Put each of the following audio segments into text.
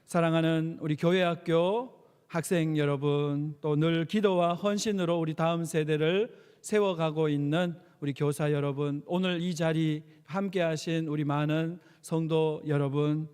사랑하는 우리 교회학교 학생 여러분, 또 늘 기도와 헌신으로 우리 다음 세대를 세워가고 있는 우리 교사 여러분, 오늘 이 자리 함께 하신 우리 많은 성도 여러분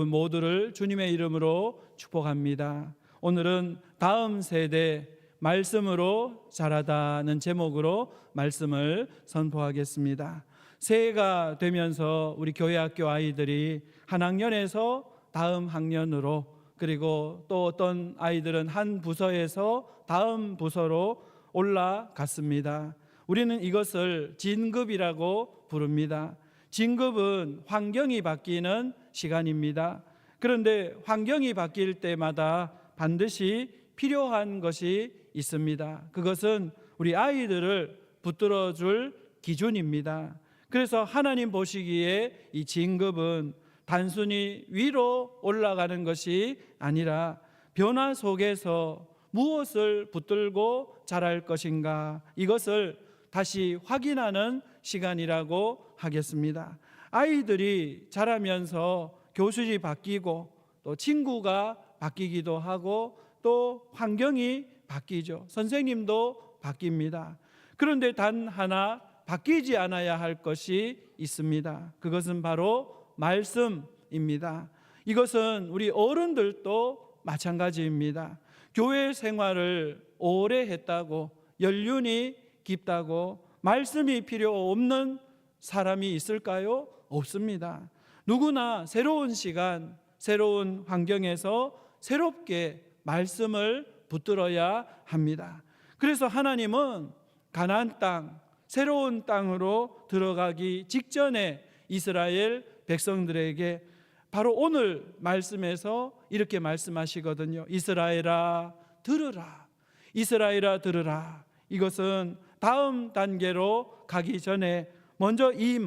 모두를 주님의 이름으로 축복합니다. 오늘은 다음 세대 말씀으로 자라다는 제목으로 말씀을 선포하겠습니다. 새해가 되면서 우리 교회학교 아이들이 한 학년에서 다음 학년으로, 그리고 또 어떤 아이들은 한 부서에서 다음 부서로 올라갔습니다. 우리는 이것을 진급이라고 부릅니다. 진급은 환경이 바뀌는 시간입니다. 그런데 환경이 바뀔 때마다 반드시 필요한 것이 있습니다. 그것은 우리 아이들을 붙들어줄 기준입니다. 그래서 하나님 보시기에 이 진급은 단순히 위로 올라가는 것이 아니라 변화 속에서 무엇을 붙들고 자랄 것인가, 이것을 다시 확인하는 시간이라고 하겠습니다. 아이들이 자라면서 교실이 바뀌고 또 친구가 바뀌기도 하고 또 환경이 바뀌죠. 선생님도 바뀝니다. 그런데 단 하나 바뀌지 않아야 할 것이 있습니다. 그것은 바로 말씀입니다. 이것은 우리 어른들도 마찬가지입니다. 교회 생활을 오래 했다고, 연륜이 깊다고 말씀이 필요 없는 사람이 있을까요? 없습니다. 누구나 새로운 시간, 새로운 환경에서 새롭게 말씀을 붙들어야 합니다. 그래서 하나님은 가나안 땅, 새로운 땅으로 들어가기 직전에 이스라엘 백성들에게 바로 오늘 말씀에서 이렇게 말씀하시거든요. 이스라엘아 들으라. 이스라엘아 들으라. 이것은 다음 단계로 가기 전에 먼저 이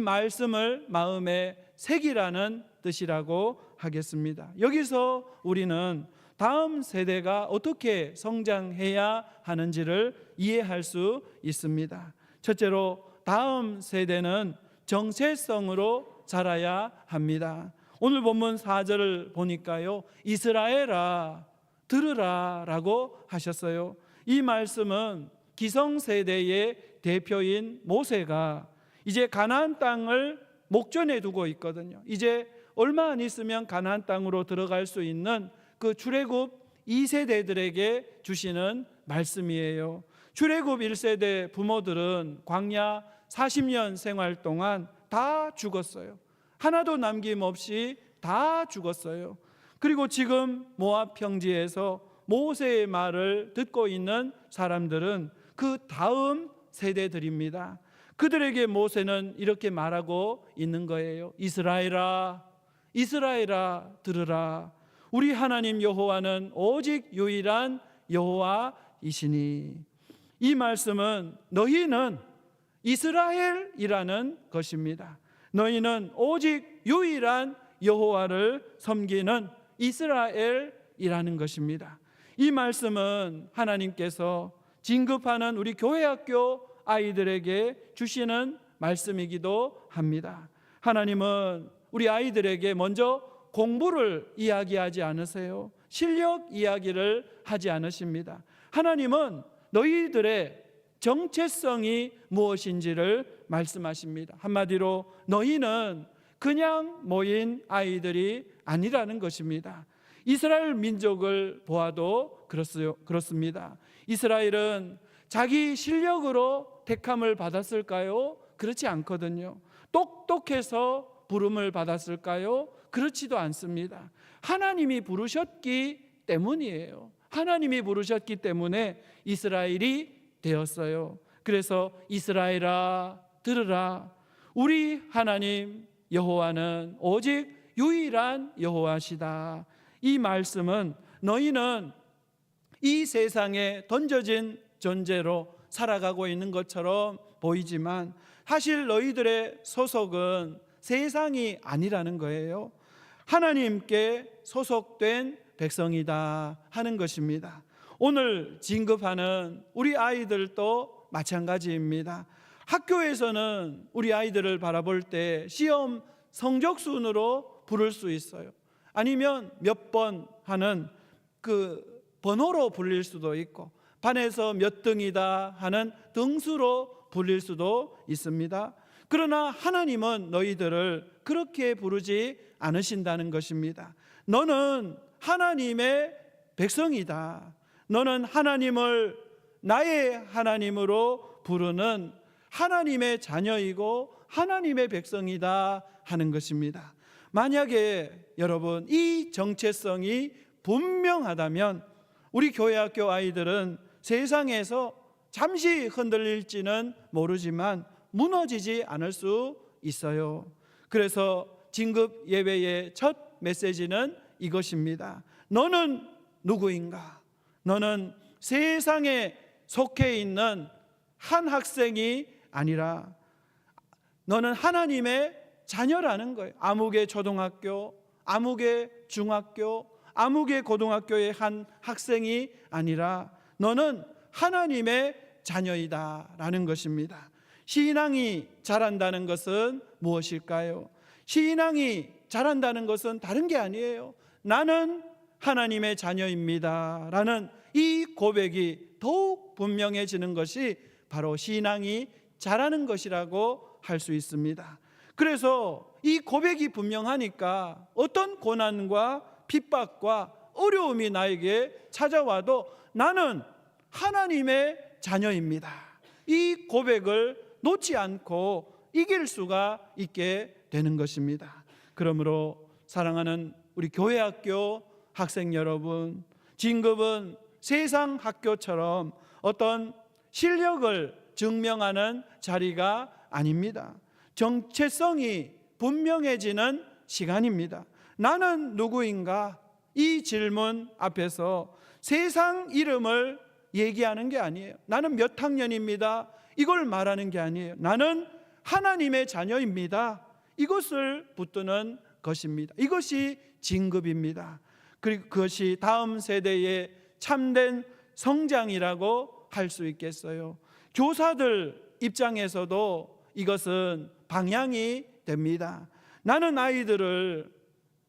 말씀을 마음에 새기라는 뜻이라고 하겠습니다. 여기서 우리는 다음 세대가 어떻게 성장해야 하는지를 이해할 수 있습니다. 첫째로 다음 세대는 정체성으로 자라야 합니다. 오늘 본문 4절을 보니까요, 이스라엘아 들으라 라고 하셨어요. 이 말씀은 기성세대의 대표인 모세가 이제 가나안 땅을 목전에 두고 있거든요. 이제 얼마 안 있으면 가나안 땅으로 들어갈 수 있는 그 출애굽 2세대들에게 주시는 말씀이에요. 출애굽 1세대 부모들은 광야 40년 생활 동안 다 죽었어요. 하나도 남김없이 다 죽었어요. 그리고 지금 모압 평지에서 모세의 말을 듣고 있는 사람들은 그 다음 세대들입니다. 그들에게 모세는 이렇게 말하고 있는 거예요. 이스라엘아, 이스라엘아 들으라. 우리 하나님 여호와는 오직 유일한 여호와이시니. 이 말씀은 너희는 이스라엘이라는 것입니다. 너희는 오직 유일한 여호와를 섬기는 이스라엘이라는 것입니다. 이 말씀은 하나님께서 진급하는 우리 교회학교 아이들에게 주시는 말씀이기도 합니다. 하나님은 우리 아이들에게 먼저 공부를 이야기하지 않으세요. 실력 이야기를 하지 않으십니다. 하나님은 너희들의 정체성이 무엇인지를 말씀하십니다. 한마디로 너희는 그냥 모인 아이들이 아니라는 것입니다. 이스라엘 민족을 보아도 그렇습니다. 이스라엘은 자기 실력으로 택함을 받았을까요? 그렇지 않거든요. 똑똑해서 부름을 받았을까요? 그렇지도 않습니다. 하나님이 부르셨기 때문이에요. 하나님이 부르셨기 때문에 이스라엘이 되었어요. 그래서 이스라엘아 들으라. 우리 하나님 여호와는 오직 유일한 여호와시다. 이 말씀은 너희는 이 세상에 던져진 존재로 살아가고 있는 것처럼 보이지만 사실 너희들의 소속은 세상이 아니라는 거예요. 하나님께 소속된 백성이다 하는 것입니다. 오늘 진급하는 우리 아이들도 마찬가지입니다. 학교에서는 우리 아이들을 바라볼 때 시험 성적 순으로 부를 수 있어요. 아니면 몇 번 하는 그 번호로 불릴 수도 있고, 반에서 몇 등이다 하는 등수로 불릴 수도 있습니다. 그러나 하나님은 너희들을 그렇게 부르지 않으신다는 것입니다. 너는 하나님의 백성이다. 너는 하나님을 나의 하나님으로 부르는 하나님의 자녀이고 하나님의 백성이다 하는 것입니다. 만약에 여러분 이 정체성이 분명하다면 우리 교회학교 아이들은 세상에서 잠시 흔들릴지는 모르지만 무너지지 않을 수 있어요. 그래서 진급 예배의 첫 메시지는 이것입니다. 너는 누구인가? 너는 세상에 속해 있는 한 학생이 아니라 너는 하나님의 자녀라는 거예요. 아무개 초등학교, 아무개 중학교, 아무개 고등학교의 한 학생이 아니라 너는 하나님의 자녀이다라는 것입니다. 신앙이 자란다는 것은 무엇일까요? 신앙이 자란다는 것은 다른 게 아니에요. 나는 하나님의 자녀입니다 라는 이 고백이 더욱 분명해지는 것이 바로 신앙이 자라는 것이라고 할 수 있습니다. 그래서 이 고백이 분명하니까 어떤 고난과 핍박과 어려움이 나에게 찾아와도 나는 하나님의 자녀입니다. 이 고백을 놓지 않고 이길 수가 있게 되는 것입니다. 그러므로 사랑하는 우리 교회학교 학생 여러분, 진급은 세상 학교처럼 어떤 실력을 증명하는 자리가 아닙니다. 정체성이 분명해지는 시간입니다. 나는 누구인가? 이 질문 앞에서 세상 이름을 얘기하는 게 아니에요. 나는 몇 학년입니다. 이걸 말하는 게 아니에요. 나는 하나님의 자녀입니다. 이것을 붙드는 것입니다. 이것이 진급입니다. 그리고 그것이 다음 세대의 참된 성장이라고 할 수 있겠어요. 교사들 입장에서도 이것은 방향이 됩니다. 나는 아이들을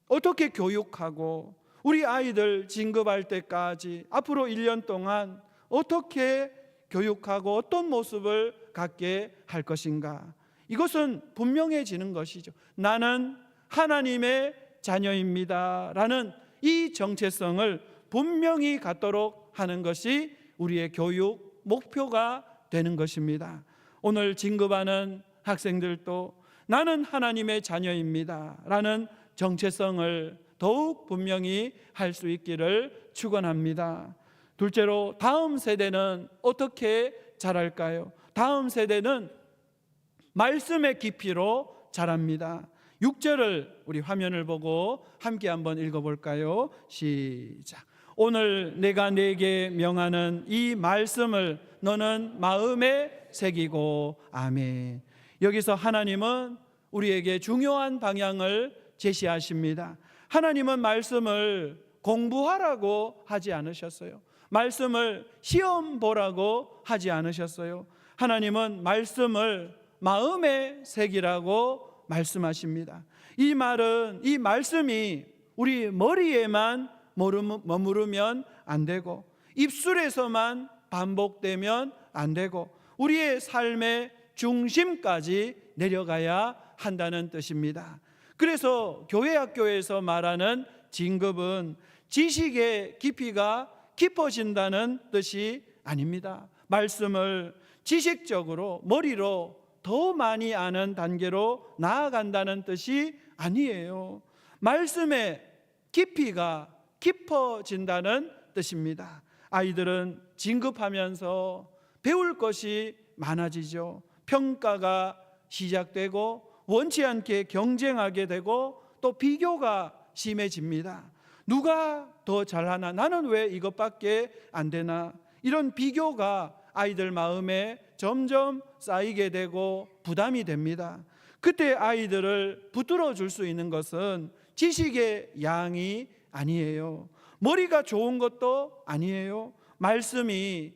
어떻게 교육하고 우리 아이들 진급할 때까지 앞으로 1년 동안 어떻게 교육하고 어떤 모습을 갖게 할 것인가? 이것은 분명해지는 것이죠. 나는 하나님의 자녀입니다 라는 이 정체성을 분명히 갖도록 하는 것이 우리의 교육 목표가 되는 것입니다. 오늘 진급하는 학생들도 나는 하나님의 자녀입니다 라는 정체성을 더욱 분명히 할 수 있기를 축원합니다. 둘째로 다음 세대는 어떻게 자랄까요? 다음 세대는 말씀의 깊이로 자랍니다. 6절을 우리 화면을 보고 함께 한번 읽어볼까요? 시작. 오늘 내가 네게 명하는 이 말씀을 너는 마음에 새기고. 아멘. 여기서 하나님은 우리에게 중요한 방향을 제시하십니다. 하나님은 말씀을 공부하라고 하지 않으셨어요. 말씀을 시험 보라고 하지 않으셨어요. 하나님은 말씀을 마음에 새기라고 말씀하십니다. 이 말은, 이 말씀이 우리 머리에만 머무르면 안 되고 입술에서만 반복되면 안 되고 우리의 삶의 중심까지 내려가야 한다는 뜻입니다. 그래서 교회학교에서 말하는 진급은 지식의 깊이가 깊어진다는 뜻이 아닙니다. 말씀을 지식적으로 머리로 더 많이 아는 단계로 나아간다는 뜻이 아니에요. 말씀의 깊이가 깊어진다는 뜻입니다. 아이들은 진급하면서 배울 것이 많아지죠. 평가가 시작되고 원치 않게 경쟁하게 되고 또 비교가 심해집니다. 누가 더 잘하나? 나는 왜 이것밖에 안 되나? 이런 비교가 아이들 마음에 점점 쌓이게 되고 부담이 됩니다. 그때 아이들을 붙들어 줄 수 있는 것은 지식의 양이 아니에요. 머리가 좋은 것도 아니에요. 말씀이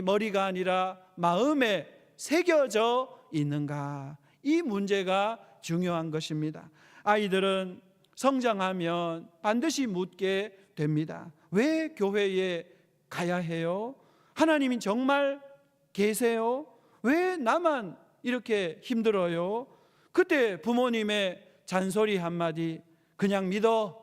머리가 아니라 마음에 새겨져 있는가? 이 문제가 중요한 것입니다. 아이들은 성장하면 반드시 묻게 됩니다. 왜 교회에 가야 해요? 하나님이 정말 계세요? 왜 나만 이렇게 힘들어요? 그때 부모님의 잔소리 한마디 그냥 믿어,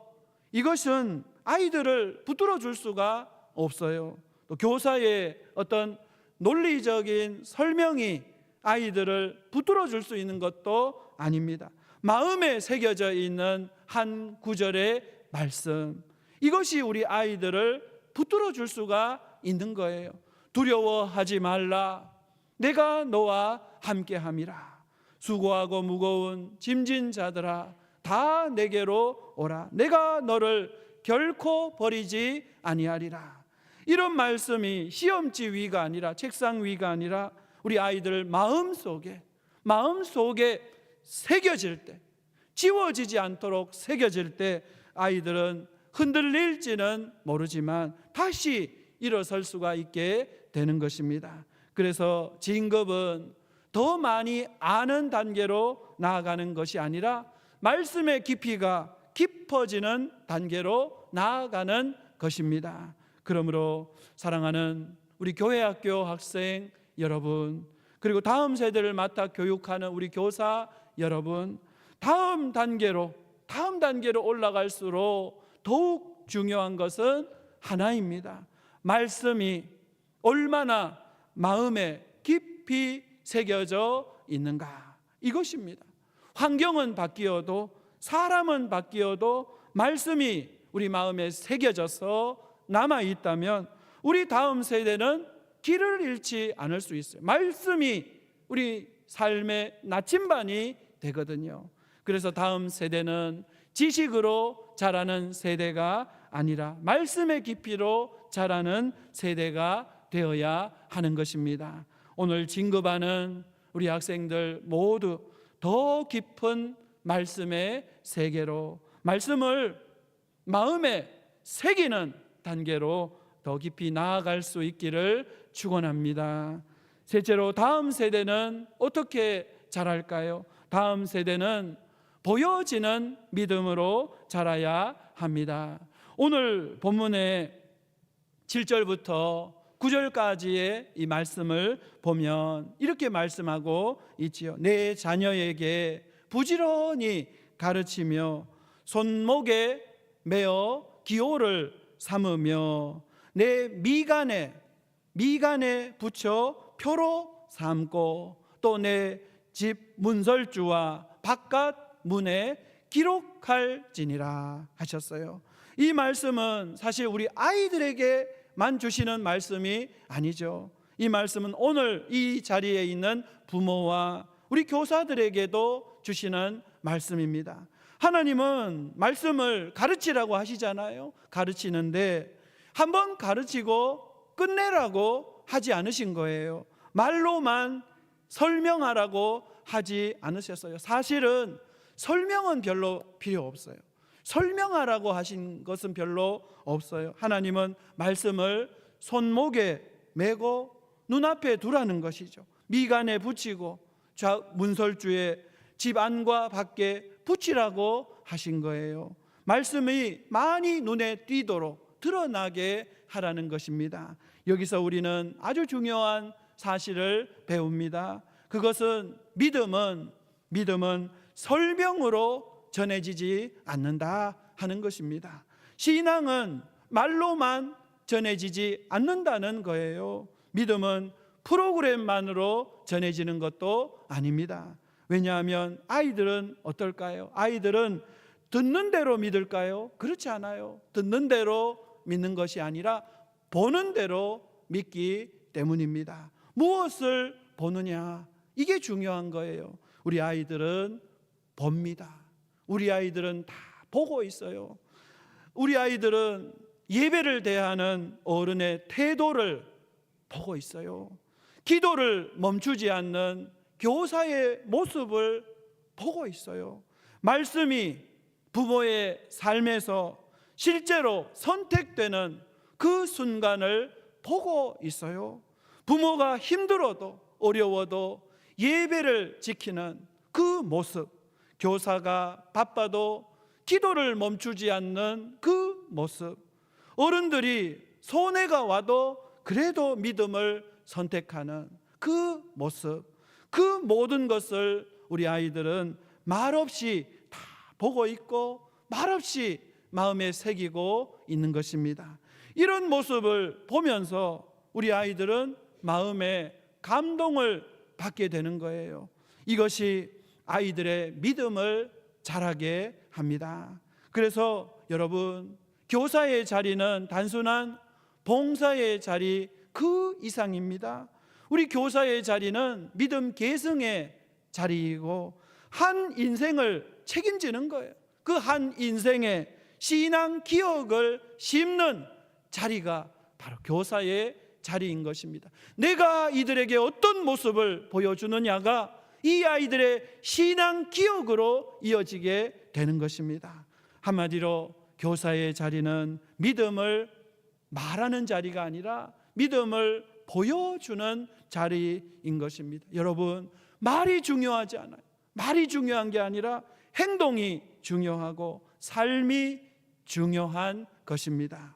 이것은 아이들을 붙들어 줄 수가 없어요. 또 교사의 어떤 논리적인 설명이 아이들을 붙들어 줄 수 있는 것도 아닙니다. 마음에 새겨져 있는 한 구절의 말씀, 이것이 우리 아이들을 붙들어 줄 수가 있는 거예요. 두려워하지 말라, 내가 너와 함께함이라. 수고하고 무거운 짐진 자들아 다 내게로 오라, 내가 너를 결코 버리지 아니하리라. 이런 말씀이 시험지 위가 아니라, 책상 위가 아니라 우리 아이들 마음속에 새겨질 때, 지워지지 않도록 새겨질 때 아이들은 흔들릴지는 모르지만 다시 일어설 수가 있게 되는 것입니다. 그래서 진급은 더 많이 아는 단계로 나아가는 것이 아니라 말씀의 깊이가 깊어지는 단계로 나아가는 것입니다. 그러므로 사랑하는 우리 교회학교 학생 여러분, 그리고 다음 세대를 맡아 교육하는 우리 교사 여러분, 다음 단계로 올라갈수록 더욱 중요한 것은 하나입니다. 말씀이 얼마나 마음에 깊이 새겨져 있는가, 이것입니다. 환경은 바뀌어도, 사람은 바뀌어도 말씀이 우리 마음에 새겨져서 남아있다면 우리 다음 세대는 길을 잃지 않을 수 있어요. 말씀이 우리 삶의 나침반이 되거든요. 그래서 다음 세대는 지식으로 자라는 세대가 아니라 말씀의 깊이로 자라는 세대가 되어야 하는 것입니다. 오늘 진급하는 우리 학생들 모두 더 깊은 말씀의 세계로, 말씀을 마음에 새기는 단계로 더 깊이 나아갈 수 있기를 축원합니다. 셋째로, 다음 세대는 어떻게 자랄까요? 다음 세대는 보여지는 믿음으로 자라야 합니다. 오늘 본문의 7절부터 9절까지의 이 말씀을 보면 이렇게 말씀하고 있지요. 내 자녀에게 부지런히 가르치며 손목에 매어 기호를 삼으며 내 미간에 붙여 표로 삼고 또 내 집 문설주와 바깥 문에 기록할지니라 하셨어요. 이 말씀은 사실 우리 아이들에게만 주시는 말씀이 아니죠. 이 말씀은 오늘 이 자리에 있는 부모와 우리 교사들에게도 주시는 말씀입니다. 하나님은 말씀을 가르치라고 하시잖아요. 가르치는데 한번 가르치고 끝내라고 하지 않으신 거예요. 말로만 설명하라고 하지 않으셨어요. 사실은 설명은 별로 필요 없어요. 설명하라고 하신 것은 별로 없어요. 하나님은 말씀을 손목에 메고 눈앞에 두라는 것이죠. 미간에 붙이고 문설주에 집 안과 밖에 붙이라고 하신 거예요. 말씀이 많이 눈에 띄도록 드러나게 하라는 것입니다. 여기서 우리는 아주 중요한 사실을 배웁니다. 그것은 믿음은 설명으로 전해지지 않는다 하는 것입니다. 신앙은 말로만 전해지지 않는다는 거예요. 믿음은 프로그램만으로 전해지는 것도 아닙니다. 왜냐하면 아이들은 어떨까요? 아이들은 듣는 대로 믿을까요? 그렇지 않아요. 듣는 대로 믿는 것이 아니라 보는 대로 믿기 때문입니다. 무엇을 보느냐, 이게 중요한 거예요. 우리 아이들은 봅니다. 우리 아이들은 다 보고 있어요. 우리 아이들은 예배를 대하는 어른의 태도를 보고 있어요. 기도를 멈추지 않는 교사의 모습을 보고 있어요. 말씀이 부모의 삶에서 실제로 선택되는 그 순간을 보고 있어요. 부모가 힘들어도 어려워도 예배를 지키는 그 모습, 교사가 바빠도 기도를 멈추지 않는 그 모습, 어른들이 손해가 와도 그래도 믿음을 선택하는 그 모습, 그 모든 것을 우리 아이들은 말없이 다 보고 있고 말없이 마음에 새기고 있는 것입니다. 이런 모습을 보면서 우리 아이들은 마음에 감동을 받게 되는 거예요. 이것이 아이들의 믿음을 자라게 합니다. 그래서 여러분, 교사의 자리는 단순한 봉사의 자리 그 이상입니다. 우리 교사의 자리는 믿음 계승의 자리이고 한 인생을 책임지는 거예요. 그 한 인생의 신앙 기억을 심는 자리가 바로 교사의 자리인 것입니다. 내가 이들에게 어떤 모습을 보여주느냐가 이 아이들의 신앙 기억으로 이어지게 되는 것입니다. 한마디로 교사의 자리는 믿음을 말하는 자리가 아니라 믿음을 보여주는 자리인 것입니다. 여러분, 말이 중요하지 않아요. 말이 중요한 게 아니라 행동이 중요하고 삶이 중요한 것입니다.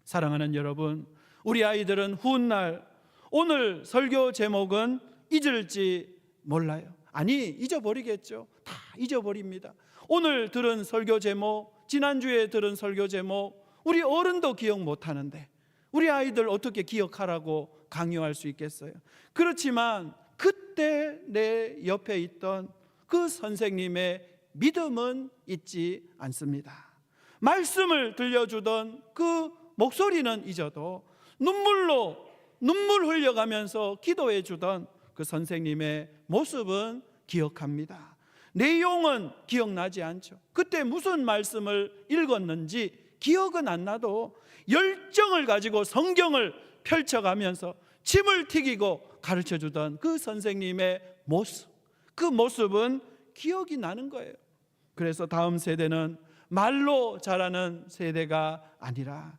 사랑하는 여러분, 우리 아이들은 훗날 오늘 설교 제목은 잊을지 몰라요. 아니, 잊어버리겠죠. 다 잊어버립니다. 오늘 들은 설교 제목, 지난주에 들은 설교 제목, 우리 어른도 기억 못하는데 우리 아이들 어떻게 기억하라고 강요할 수 있겠어요? 그렇지만 그때 내 옆에 있던 그 선생님의 믿음은 잊지 않습니다. 말씀을 들려주던 그 목소리는 잊어도 눈물 흘려가면서 기도해 주던 그 선생님의 모습은 기억합니다. 내용은 기억나지 않죠. 그때 무슨 말씀을 읽었는지 기억은 안 나도 열정을 가지고 성경을 펼쳐가면서 침을 튀기고 가르쳐 주던 그 선생님의 모습, 그 모습은 기억이 나는 거예요. 그래서 다음 세대는 말로 자라는 세대가 아니라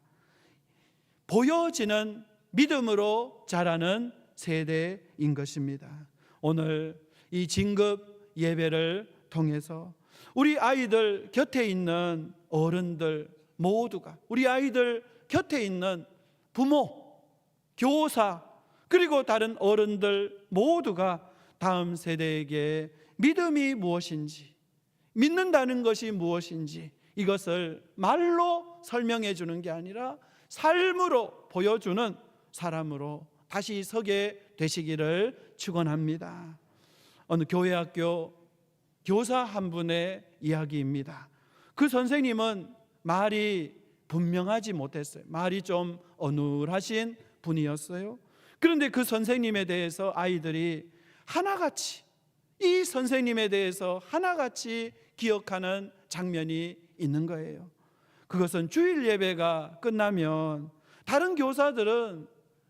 보여지는 믿음으로 자라는 세대인 것입니다. 오늘 이 진급 예배를 통해서 우리 아이들 곁에 있는 어른들 모두가, 우리 아이들 곁에 있는 부모, 교사, 그리고 다른 어른들 모두가 다음 세대에게 믿음이 무엇인지, 믿는다는 것이 무엇인지 이것을 말로 설명해 주는 게 아니라 삶으로 보여주는 사람으로 다시 서게 되시기를 축원합니다. 어느 교회학교 교사 한 분의 이야기입니다. 그 선생님은 말이 분명하지 못했어요. 말이 좀 어눌하신 분이었어요. 그런데 그 선생님에 대해서 아이들이 하나같이, 이 선생님에 대해서 하나같이 기억하는 장면이 있는 거예요. 그것은 주일 예배가 끝나면 다른 교사들은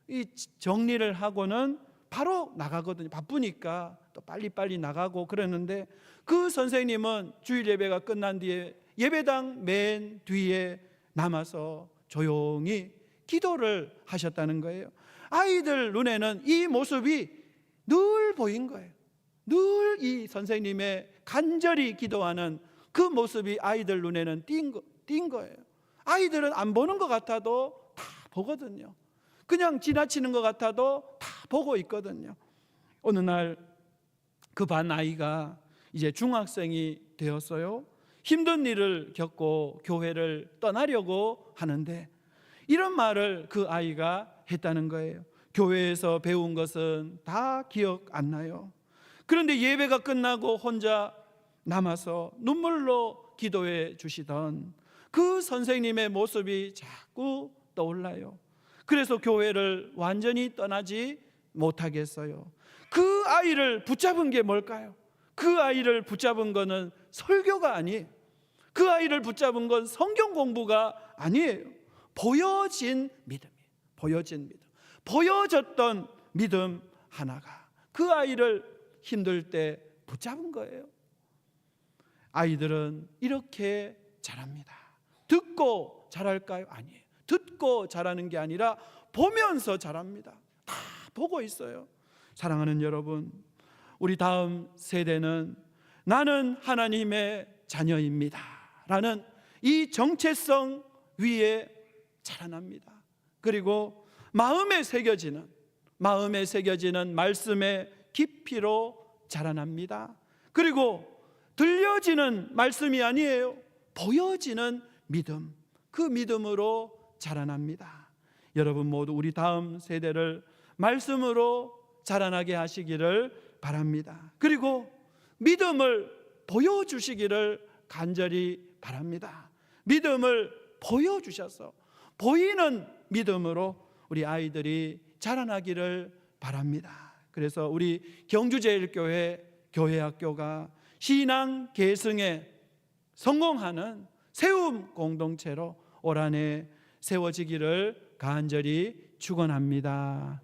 이 정리를 하고는 바로 나가거든요. 바쁘니까 또 빨리빨리 나가고 그러는데 그 선생님은 주일 예배가 끝난 뒤에 예배당 맨 뒤에 남아서 조용히 기도를 하셨다는 거예요. 아이들 눈에는 이 모습이 늘 보인 거예요. 늘 이 선생님의 간절히 기도하는 그 모습이 아이들 눈에는 띈 거예요. 아이들은 안 보는 것 같아도 다 보거든요. 그냥 지나치는 것 같아도 다 보고 있거든요. 어느 날 그 반 아이가 이제 중학생이 되었어요. 힘든 일을 겪고 교회를 떠나려고 하는데 이런 말을 그 아이가 했다는 거예요. 교회에서 배운 것은 다 기억 안 나요. 그런데 예배가 끝나고 혼자 남아서 눈물로 기도해 주시던 그 선생님의 모습이 자꾸 떠올라요. 그래서 교회를 완전히 떠나지 못하겠어요. 그 아이를 붙잡은 게 뭘까요? 그 아이를 붙잡은 거는 설교가 아니에요. 그 아이를 붙잡은 건 성경 공부가 아니에요. 보여진 믿음이에요. 보여진 믿음. 보여졌던 믿음 하나가 그 아이를 힘들 때 붙잡은 거예요. 아이들은 이렇게 자랍니다. 듣고 자랄까요? 아니에요. 듣고 자라는 게 아니라 보면서 자랍니다. 다 보고 있어요. 사랑하는 여러분, 우리 다음 세대는 나는 하나님의 자녀입니다 라는 이 정체성 위에 자라납니다. 그리고 마음에 새겨지는 말씀의 깊이로 자라납니다. 그리고 들려지는 말씀이 아니에요. 보여지는 믿음, 그 믿음으로 자라납니다. 여러분 모두 우리 다음 세대를 말씀으로 자라나게 하시기를 바랍니다. 그리고 믿음을 보여주시기를 간절히 바랍니다. 믿음을 보여주셔서 보이는 믿음으로 우리 아이들이 자라나기를 바랍니다. 그래서 우리 경주제일교회 교회학교가 신앙 계승에 성공하는 세움 공동체로 올 한해 세워지기를 간절히 축원합니다.